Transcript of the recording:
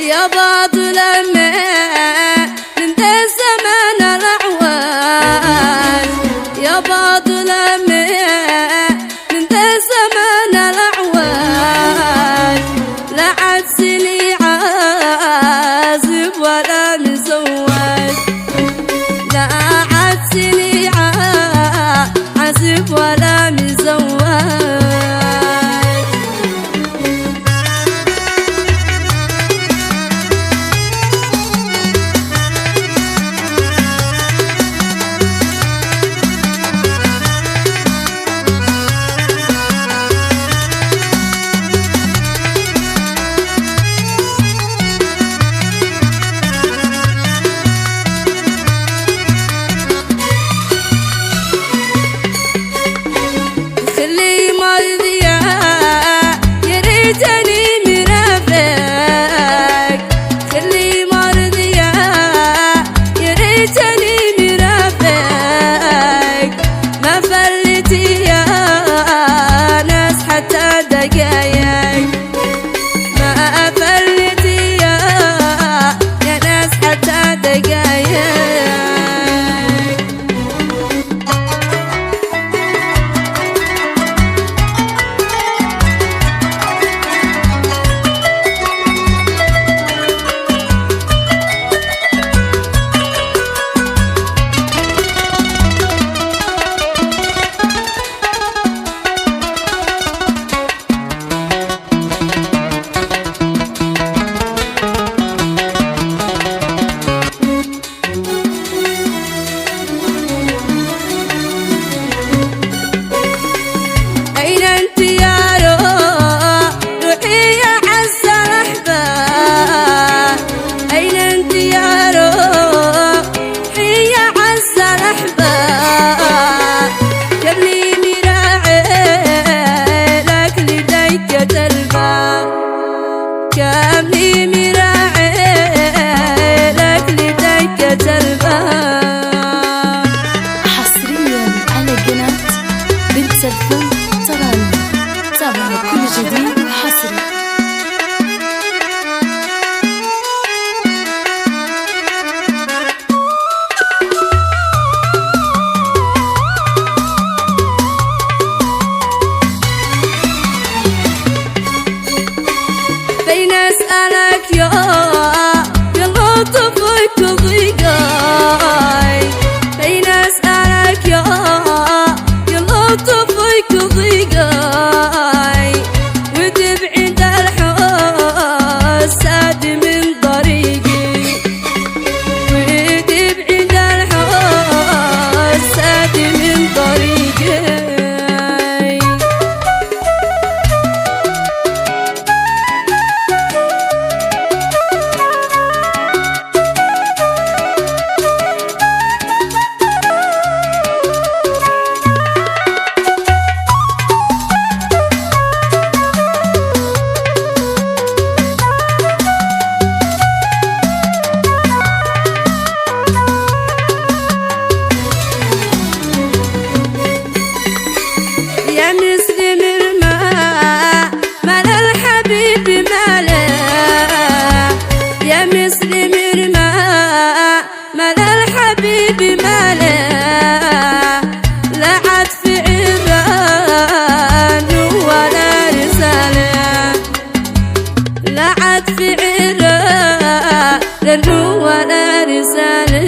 يا باطل من ذا الزمان الأعواج، يا باطل من ذا الزمان الأعواج، لا عدسني عازب ولا مزواج، لا عدسني عازب ولا مزواج. كاملي مراعي لك لدكة الباب. حصريا على قناة بنت سلفون تراني، تابعوا كل جديد وحصري. أسألك يا لطفك ضيقاي، بين أسألك يا لطفك ضيقاي، وتبعد الحساد من طريقي، وتبعد الحساد من طريقي. يا مسلم الماء مال الحبيب ماله، يا مسلم الماء مال الحبيب ماله، لا عاد في عران ولا رسالة، لا عاد في عران ولا رسالة.